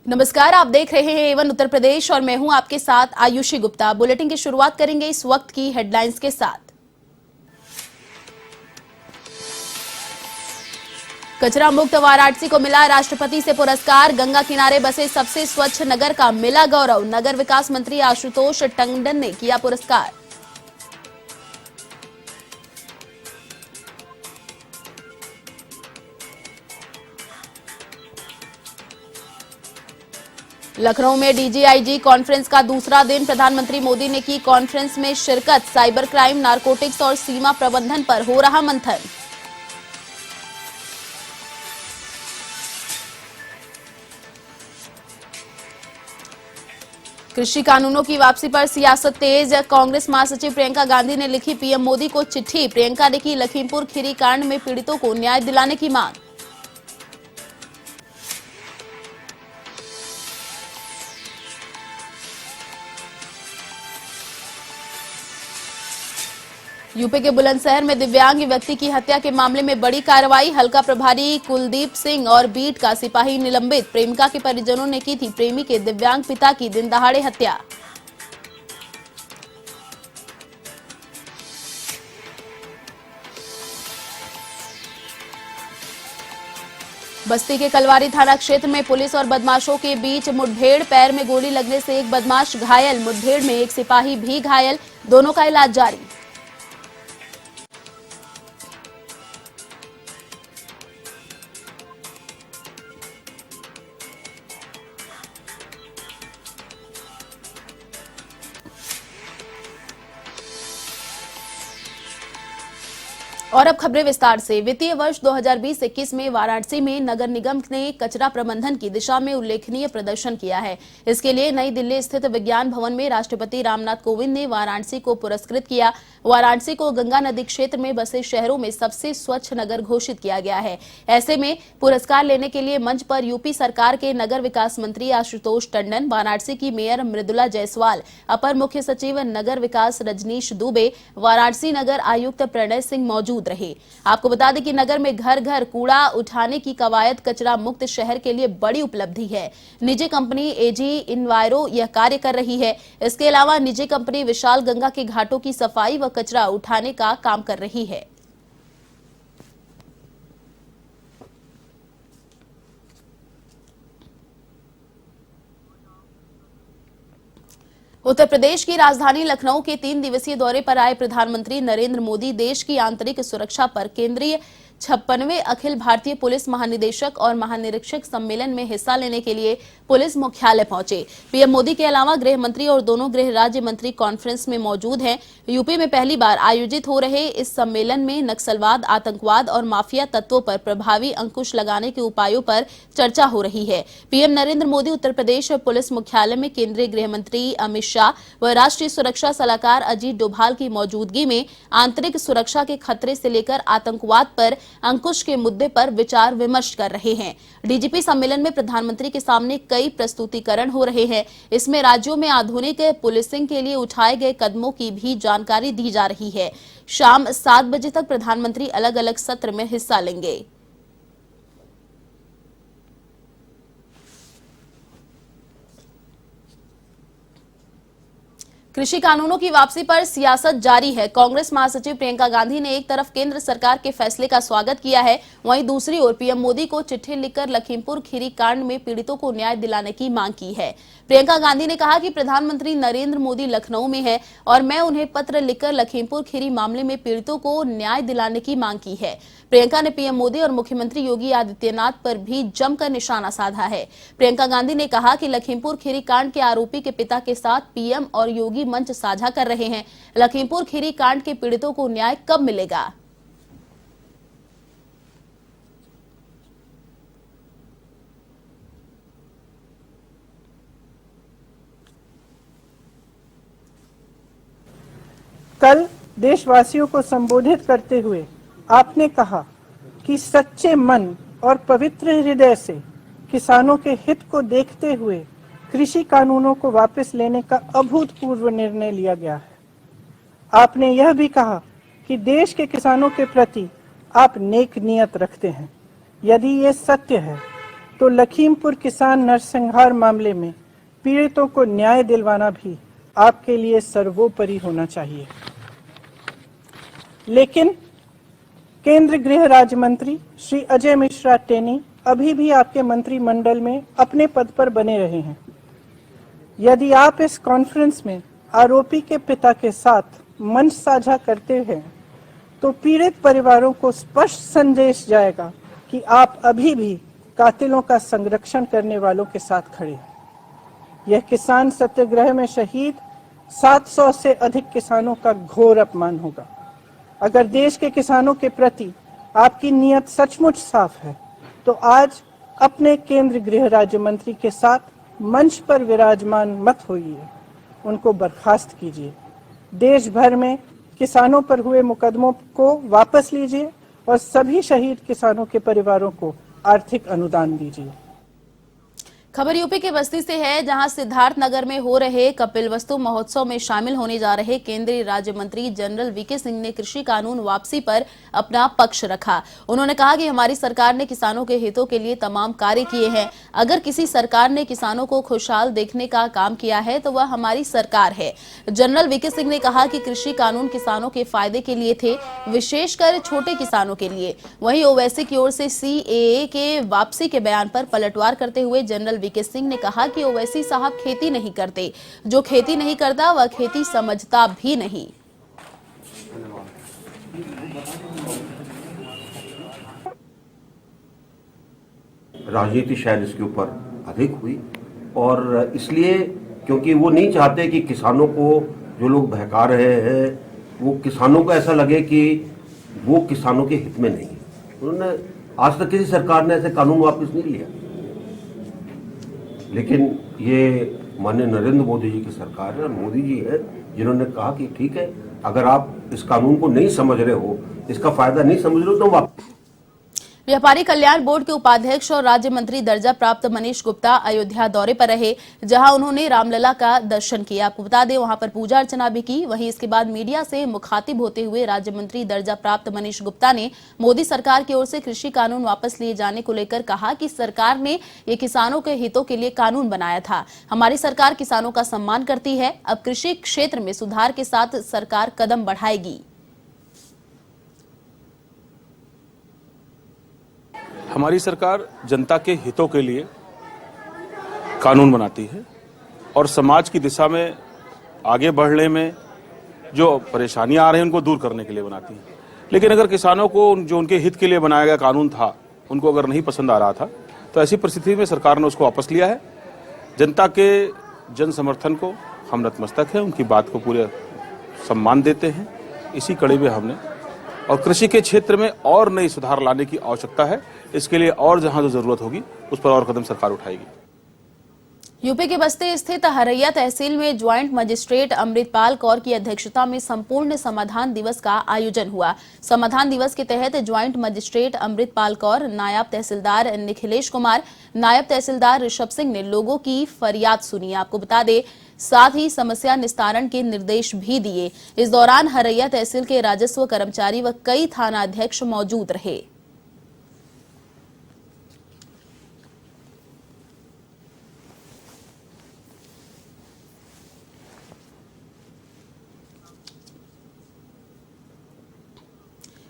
नमस्कार, आप देख रहे हैं एवन उत्तर प्रदेश और मैं हूं आपके साथ आयुषी गुप्ता। बुलेटिन की शुरुआत करेंगे इस वक्त की हेडलाइंस के साथ। कचरा मुक्त वाराणसी को मिला राष्ट्रपति से पुरस्कार। गंगा किनारे बसे सबसे स्वच्छ नगर का मिला गौरव। नगर विकास मंत्री आशुतोष टंडन ने किया पुरस्कार। लखनऊ में डीजीआईजी कॉन्फ्रेंस का दूसरा दिन। प्रधानमंत्री मोदी ने की कॉन्फ्रेंस में शिरकत। साइबर क्राइम, नारकोटिक्स और सीमा प्रबंधन पर हो रहा मंथन। कृषि कानूनों की वापसी पर सियासत तेज। कांग्रेस महासचिव प्रियंका गांधी ने लिखी पीएम मोदी को चिट्ठी। प्रियंका ने की लखीमपुर खीरी कांड में पीड़ितों को न्याय दिलाने की मांग। यूपी के बुलंदशहर में दिव्यांग व्यक्ति की हत्या के मामले में बड़ी कार्रवाई। हल्का प्रभारी कुलदीप सिंह और बीट का सिपाही निलंबित। प्रेमिका के परिजनों ने की थी प्रेमी के दिव्यांग पिता की दिन दहाड़े हत्या। बस्ती के कलवारी थाना क्षेत्र में पुलिस और बदमाशों के बीच मुठभेड़। पैर में गोली लगने से एक बदमाश घायल। मुठभेड़ में एक सिपाही भी घायल। दोनों का इलाज जारी। और अब खबरें विस्तार से। वित्तीय वर्ष 2020-21 में वाराणसी में नगर निगम ने कचरा प्रबंधन की दिशा में उल्लेखनीय प्रदर्शन किया है। इसके लिए नई दिल्ली स्थित विज्ञान भवन में राष्ट्रपति रामनाथ कोविंद ने वाराणसी को पुरस्कृत किया। वाराणसी को गंगा नदी क्षेत्र में बसे शहरों में सबसे स्वच्छ नगर घोषित किया गया है। ऐसे में पुरस्कार लेने के लिए मंच पर यूपी सरकार के नगर विकास मंत्री आशुतोष टंडन, वाराणसी की मेयर मृदुला जायसवाल, अपर मुख्य सचिव नगर विकास रजनीश दुबे, वाराणसी नगर आयुक्त प्रणय सिंह मौजूद रहे। आपको बता दें कि नगर में घर घर कूड़ा उठाने की कवायद कचरा मुक्त शहर के लिए बड़ी उपलब्धि है। निजी कंपनी एजी इन्वायरो यह कार्य कर रही है। इसके अलावा निजी कंपनी विशाल गंगा के घाटों की सफाई व कचरा उठाने का काम कर रही है। उत्तर प्रदेश की राजधानी लखनऊ के 3 दिवसीय दौरे पर आए प्रधानमंत्री नरेंद्र मोदी देश की आंतरिक सुरक्षा पर केंद्रीय 56वें अखिल भारतीय पुलिस महानिदेशक और महानिरीक्षक सम्मेलन में हिस्सा लेने के लिए पुलिस मुख्यालय पहुंचे। पीएम मोदी के अलावा गृह मंत्री और दोनों गृह राज्य मंत्री कॉन्फ्रेंस में मौजूद हैं। यूपी में पहली बार आयोजित हो रहे इस सम्मेलन में नक्सलवाद, आतंकवाद और माफिया तत्वों पर प्रभावी अंकुश लगाने के उपायों पर चर्चा हो रही है। पीएम नरेंद्र मोदी उत्तर प्रदेश पुलिस मुख्यालय में केंद्रीय गृह मंत्री अमित शाह व राष्ट्रीय सुरक्षा सलाहकार अजीत डोभाल की मौजूदगी में आंतरिक सुरक्षा के खतरे से लेकर आतंकवाद पर अंकुश के मुद्दे पर विचार विमर्श कर रहे हैं। डीजीपी सम्मेलन में प्रधानमंत्री के सामने कई प्रस्तुतिकरण हो रहे हैं। इसमें राज्यों में आधुनिक पुलिसिंग के लिए उठाए गए कदमों की भी जानकारी दी जा रही है। शाम 7 बजे तक प्रधानमंत्री अलग अलग सत्र में हिस्सा लेंगे। कृषि कानूनों की वापसी पर सियासत जारी है। कांग्रेस महासचिव प्रियंका गांधी ने एक तरफ केंद्र सरकार के फैसले का स्वागत किया है, वहीं दूसरी ओर पीएम मोदी को चिट्ठी लिखकर लखीमपुर खीरी कांड में पीड़ितों को न्याय दिलाने की मांग की है। प्रियंका गांधी ने कहा कि प्रधानमंत्री नरेंद्र मोदी लखनऊ में है और मैं उन्हें पत्र लिखकर लखीमपुर खीरी मामले में पीड़ितों को न्याय दिलाने की मांग की है। प्रियंका ने पीएम मोदी और मुख्यमंत्री योगी आदित्यनाथ पर भी जमकर निशाना साधा है। प्रियंका गांधी ने कहा कि लखीमपुर खीरी कांड के आरोपी के पिता के साथ पीएम और योगी मंच साझा कर रहे हैं। लखीमपुर खीरी कांड के पीड़ितों को न्याय कब मिलेगा? कल देशवासियों को संबोधित करते हुए आपने कहा कि सच्चे मन और पवित्र हृदय से किसानों के हित को देखते हुए कृषि कानूनों को वापस लेने का अभूतपूर्व निर्णय लिया गया है। आपने यह भी कहा कि देश के किसानों के प्रति आप नेक नियत रखते हैं। यदि ये सत्य है तो लखीमपुर किसान नरसंहार मामले में पीड़ितों को न्याय दिलवाना भी आपके लिए सर्वोपरि होना चाहिए। लेकिन केंद्र गृह राज्य मंत्री श्री अजय मिश्रा टेनी अभी भी आपके मंत्रिमंडल में अपने पद पर बने रहे हैं। यदि आप इस कॉन्फ्रेंस में आरोपी के पिता के साथ मंच साझा करते हैं तो पीड़ित परिवारों को स्पष्ट संदेश जाएगा कि आप अभी भी कातिलों का संरक्षण करने वालों के साथ खड़े हैं। यह किसान सत्याग्रह में शहीद 700 से अधिक किसानों का घोर अपमान होगा। अगर देश के किसानों के प्रति आपकी नीयत सचमुच साफ है तो आज अपने केंद्र गृह राज्य मंत्री के साथ मंच पर विराजमान मत होइए, उनको बर्खास्त कीजिए। देश भर में किसानों पर हुए मुकदमों को वापस लीजिए और सभी शहीद किसानों के परिवारों को आर्थिक अनुदान दीजिए। खबर यूपी के बस्ती से है, जहां सिद्धार्थनगर में हो रहे कपिलवस्तु महोत्सव में शामिल होने जा रहे केंद्रीय राज्य मंत्री जनरल वीके सिंह ने कृषि कानून वापसी पर अपना पक्ष रखा। उन्होंने कहा कि हमारी सरकार ने किसानों के हितों के लिए तमाम कार्य किए हैं। अगर किसी सरकार ने किसानों को खुशहाल देखने का काम किया है तो वह हमारी सरकार है। जनरल वीके सिंह ने कहा कि कृषि कानून किसानों के फायदे के लिए थे, विशेषकर छोटे किसानों के लिए। वहीं ओवैसी की ओर से सीएए के वापसी के बयान पर पलटवार करते हुए जनरल वीके सिंह ने कहा कि ओवैसी साहब खेती नहीं करते, जो खेती नहीं करता वह खेती समझता भी नहीं। राजनीति शायद इसके ऊपर अधिक हुई और इसलिए क्योंकि वो नहीं चाहते कि किसानों को जो लोग बहका रहे हैं वो किसानों को ऐसा लगे कि वो किसानों के हित में नहीं। उन्होंने आज तक किसी सरकार ने ऐसे कानून वापस नहीं लिया, लेकिन ये माननीय नरेंद्र मोदी जी की सरकार है, मोदी जी है जिन्होंने कहा कि ठीक है, अगर आप इस कानून को नहीं समझ रहे हो, इसका फायदा नहीं समझ रहे हो तो वापस। व्यापारी कल्याण बोर्ड के उपाध्यक्ष और राज्य मंत्री दर्जा प्राप्त मनीष गुप्ता अयोध्या दौरे पर रहे, जहां उन्होंने रामलला का दर्शन किया। आपको बता दें वहां पर पूजा अर्चना भी की। वहीं इसके बाद मीडिया से मुखातिब होते हुए राज्य मंत्री दर्जा प्राप्त मनीष गुप्ता ने मोदी सरकार की ओर से कृषि कानून वापस लिए जाने को लेकर कहा कि सरकार ने ये किसानों के हितों के लिए कानून बनाया था। हमारी सरकार किसानों का सम्मान करती है। अब कृषि क्षेत्र में सुधार के साथ सरकार कदम बढ़ाएगी। हमारी सरकार जनता के हितों के लिए कानून बनाती है और समाज की दिशा में आगे बढ़ने में जो परेशानियां आ रही हैं उनको दूर करने के लिए बनाती है। लेकिन अगर किसानों को जो उनके हित के लिए बनाया गया कानून था उनको अगर नहीं पसंद आ रहा था तो ऐसी परिस्थिति में सरकार ने उसको वापस लिया है। जनता के जन समर्थन को हम नतमस्तक हैं, उनकी बात को पूरे सम्मान देते हैं। इसी कड़ी में हमने और कृषि के क्षेत्र में और नई सुधार लाने की आवश्यकता है। इसके लिए और जहां जो जरूरत होगी उस पर और कदम सरकार उठाएगी। यूपी के बस्ती स्थित हरैया तहसील में ज्वाइंट मजिस्ट्रेट अमृतपाल कौर की अध्यक्षता में संपूर्ण समाधान दिवस का आयोजन हुआ। समाधान दिवस के तहत ज्वाइंट मजिस्ट्रेट अमृतपाल कौर, नायब तहसीलदार निखिलेश कुमार, नायब तहसीलदार ऋषभ सिंह ने लोगों की फरियाद सुनी। आपको बता दें साथ ही समस्या निस्तारण के निर्देश भी दिए। इस दौरान हरैया तहसील के राजस्व कर्मचारी व कई थाना अध्यक्ष मौजूद रहे।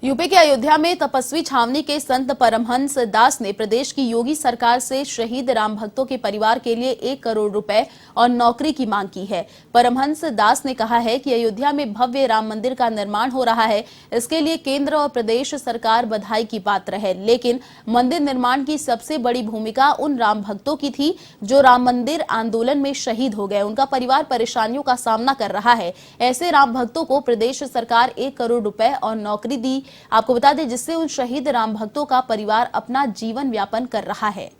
यूपी के अयोध्या में तपस्वी छावनी के संत परमहंस दास ने प्रदेश की योगी सरकार से शहीद राम भक्तों के परिवार के लिए 1 करोड़ रुपए और नौकरी की मांग की है। परमहंस दास ने कहा है कि अयोध्या में भव्य राम मंदिर का निर्माण हो रहा है, इसके लिए केंद्र और प्रदेश सरकार बधाई की पात्र है। लेकिन मंदिर निर्माण की सबसे बड़ी भूमिका उन राम भक्तों की थी जो राम मंदिर आंदोलन में शहीद हो गए। उनका परिवार परेशानियों का सामना कर रहा है। ऐसे राम भक्तों को प्रदेश सरकार 1 करोड़ रुपए और नौकरी दी। आपको बता दें जिससे उन शहीद राम भक्तों का परिवार अपना जीवन यापन कर रहा है।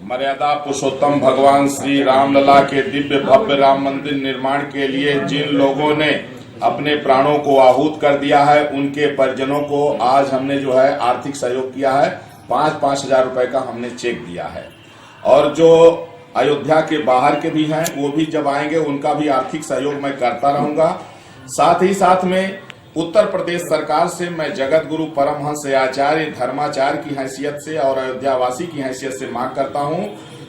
मर्यादा पुरुषोत्तम भगवान श्री रामलला के दिव्य भव्य राम मंदिर निर्माण के लिए जिन लोगों ने अपने प्राणों को आहूत कर दिया है उनके परिजनों को आज हमने जो है आर्थिक सहयोग किया है। 5-5 हजार रुपए का हमने चेक दिया है। और जो अयोध्या के बाहर के भी हैं वो भी जब आएंगे उनका भी आर्थिक सहयोग मैं करता रहूंगा। साथ ही साथ में उत्तर प्रदेश सरकार से मैं जगत गुरु परमहंस आचार्य धर्माचार्य की हैसियत से और अयोध्यावासी की हैसियत से मांग करता हूं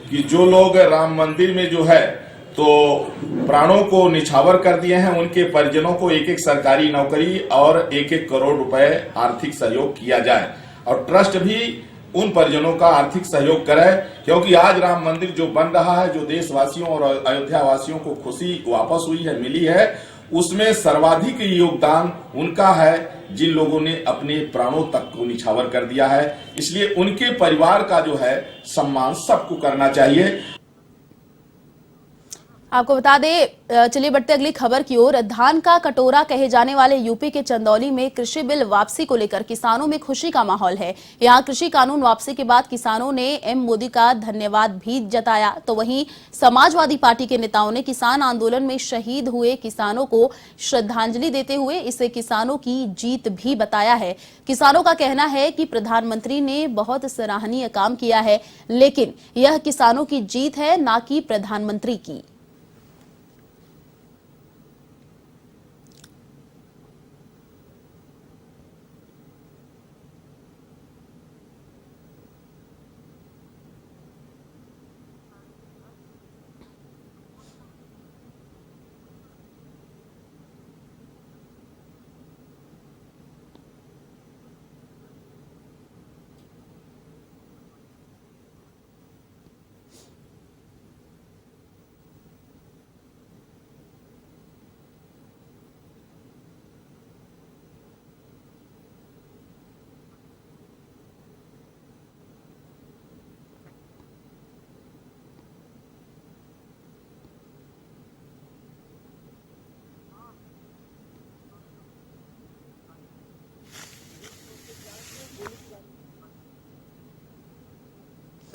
कि जो लोग राम मंदिर में जो है तो प्राणों को निछावर कर दिए हैं, उनके परिजनों को एक एक सरकारी नौकरी और 1-1 करोड़ रुपए आर्थिक सहयोग किया जाए और ट्रस्ट भी उन परिजनों का आर्थिक सहयोग करे, क्योंकि आज राम मंदिर जो बन रहा है, जो देशवासियों और अयोध्या वासियों को खुशी वापस हुई है, मिली है, उसमें सर्वाधिक योगदान उनका है जिन लोगों ने अपने प्राणों तक को निछावर कर दिया है। इसलिए उनके परिवार का जो है सम्मान सबको करना चाहिए। आपको बता दें, चलिए बढ़ते अगली खबर की ओर। धान का कटोरा कहे जाने वाले यूपी के चंदौली में कृषि बिल वापसी को लेकर किसानों में खुशी का माहौल है। यहां कृषि कानून वापसी के बाद किसानों ने एम मोदी का धन्यवाद भी जताया, तो वहीं समाजवादी पार्टी के नेताओं ने किसान आंदोलन में शहीद हुए किसानों को श्रद्धांजलि देते हुए इसे किसानों की जीत भी बताया है। किसानों का कहना है कि प्रधानमंत्री ने बहुत सराहनीय काम किया है, लेकिन यह किसानों की जीत है, न कि प्रधानमंत्री की।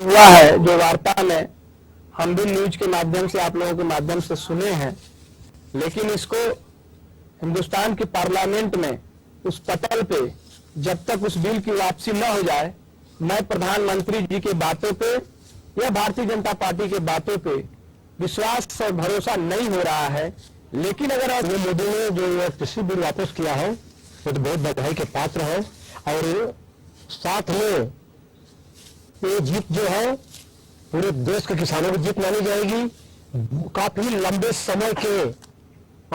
हुआ है जो वार्ता में हम भी न्यूज के माध्यम से आप लोगों के माध्यम से सुने हैं, लेकिन इसको हिंदुस्तान की पार्लियामेंट में उस पटल पे जब तक उस बिल की वापसी न हो जाए, मैं प्रधानमंत्री जी की बातों पे या भारतीय जनता पार्टी के बातों पे विश्वास और भरोसा नहीं हो रहा है। लेकिन अगर मोदी ने जो कृषि बिल वापस किया है वो तो बहुत बधाई के पात्र है और साथ में ये जीत जो है पूरे देश के किसानों की जीत मानी जाएगी। काफी लंबे समय के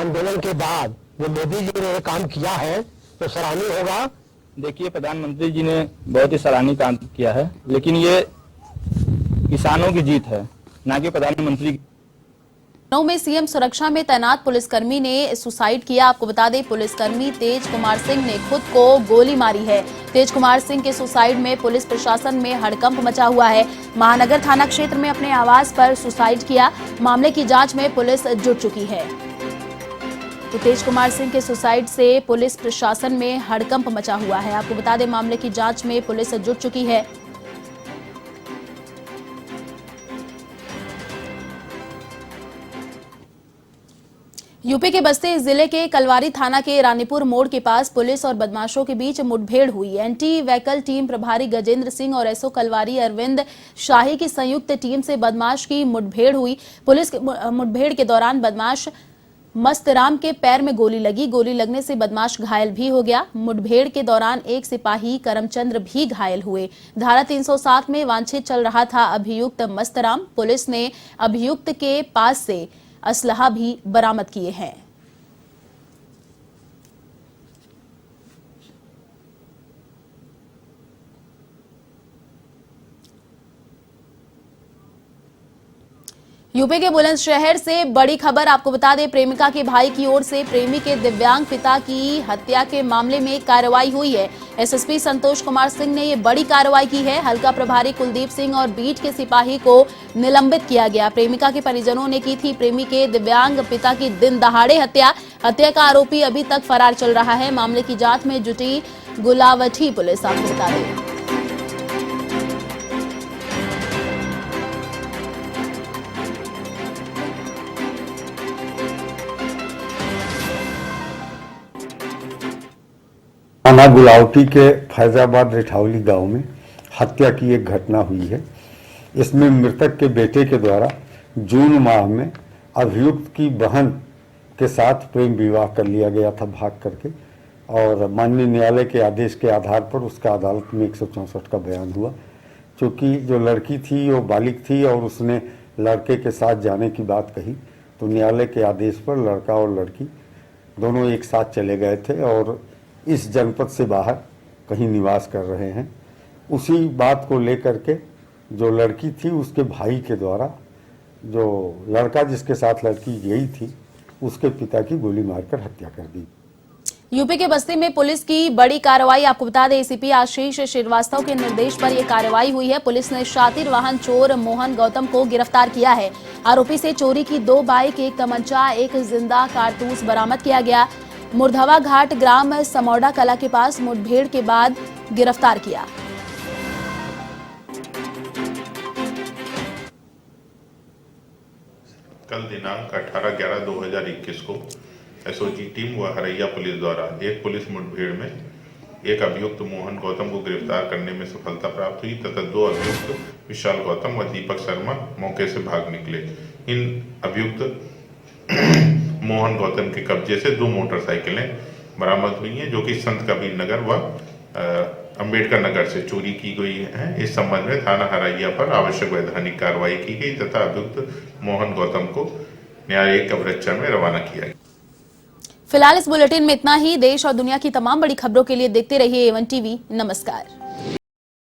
आंदोलन के बाद जो मोदी जी ने काम किया है तो सराहनीय होगा। देखिए, प्रधानमंत्री जी ने बहुत ही सराहनीय काम किया है, लेकिन ये किसानों की जीत है, ना कि प्रधानमंत्री की। लखनऊ में सीएम सुरक्षा में तैनात पुलिसकर्मी ने सुसाइड किया। आपको बता दें, पुलिसकर्मी तेज कुमार सिंह ने खुद को गोली मारी है। तेज कुमार सिंह के सुसाइड में पुलिस प्रशासन में हड़कंप मचा हुआ है। महानगर थाना क्षेत्र में अपने आवास पर सुसाइड किया। मामले की जांच में पुलिस जुट चुकी है। तो तेज कुमार सिंह के सुसाइड से पुलिस प्रशासन में हड़कंप मचा हुआ है। आपको बता दें, मामले की जांच में पुलिस जुट चुकी है। यूपी के बस्ती जिले के कलवारी थाना के रानीपुर मोड़ के पास पुलिस और बदमाशों के बीच मुठभेड़ हुई। एंटी व्हीकल टीम प्रभारी गजेंद्र सिंह और एसओ कलवारी अरविंद शाही की संयुक्त टीम से बदमाश की मुठभेड़ हुई। पुलिस मुठभेड़ के दौरान बदमाश मस्तराम के पैर में गोली लगी। गोली लगने से बदमाश घायल भी हो गया। मुठभेड़ के दौरान एक सिपाही करमचंद्र भी घायल हुए। धारा 307 में वांछित चल रहा था अभियुक्त मस्तराम। पुलिस ने अभियुक्त के पास से असलहा भी बरामद किए हैं। यूपी के बुलंदशहर से बड़ी खबर आपको बता दें, प्रेमिका के भाई की ओर से प्रेमी के दिव्यांग पिता की हत्या के मामले में कार्रवाई हुई है। एसएसपी संतोष कुमार सिंह ने ये बड़ी कार्रवाई की है। हल्का प्रभारी कुलदीप सिंह और बीट के सिपाही को निलंबित किया गया। प्रेमिका के परिजनों ने की थी प्रेमी के दिव्यांग पिता की दिन दहाड़े हत्या। हत्या का आरोपी अभी तक फरार चल रहा है। मामले की जांच में जुटी गुलावठी पुलिस। आपको बता दें, थाना गुलावटी के फैजाबाद रिठावली गांव में हत्या की एक घटना हुई है। इसमें मृतक के बेटे के द्वारा जून माह में अभियुक्त की बहन के साथ प्रेम विवाह कर लिया गया था भाग करके, और माननीय न्यायालय के आदेश के आधार पर उसका अदालत में 164 का बयान हुआ। चूँकि जो लड़की थी वो बालिग थी और उसने लड़के के साथ जाने की बात कही, तो न्यायालय के आदेश पर लड़का और लड़की दोनों एक साथ चले गए थे और इस जनपद से बाहर कहीं निवास कर रहे हैं। उसी बात को लेकर के जो लड़की थी उसके भाई के द्वारा जो लड़का जिसके साथ लड़की गई थी उसके पिता की गोली मारकर हत्या कर दी। यूपी के बस्ती में पुलिस की बड़ी कार्रवाई। आपको बता दें, एसीपी आशीष श्रीवास्तव के निर्देश पर यह कार्रवाई हुई है। पुलिस ने शातिर वाहन चोर मोहन गौतम को गिरफ्तार किया है। आरोपी से चोरी की 2 बाइक, 1 तमंचा, 1 जिंदा कारतूस बरामद किया गया। मुर्धवा घाट ग्राम समौडा कला के पास मुठभेड़ के बाद गिरफ्तार किया। कल दिनांक 18/11/2021 को एसओजी टीम व हरैया पुलिस द्वारा एक पुलिस मुठभेड़ में एक अभियुक्त मोहन गौतम को गिरफ्तार करने में सफलता प्राप्त हुई तथा 2 अभियुक्त विशाल गौतम व दीपक शर्मा मौके से भाग निकले। इन अभियुक्त मोहन गौतम के कब्जे से 2 मोटरसाइकिलें बरामद हुई हैं जो कि संत कबीर नगर व अंबेडकर नगर से चोरी की गई है। इस संबंध में थाना हरैया पर आवश्यक वैधानिक कार्रवाई की गई तथा अभियुक्त मोहन गौतम को न्यायिक अवरक्षा में रवाना किया गया। फिलहाल इस बुलेटिन में इतना ही। देश और दुनिया की तमाम बड़ी खबरों के लिए देखते रहिए A1 टीवी। नमस्कार।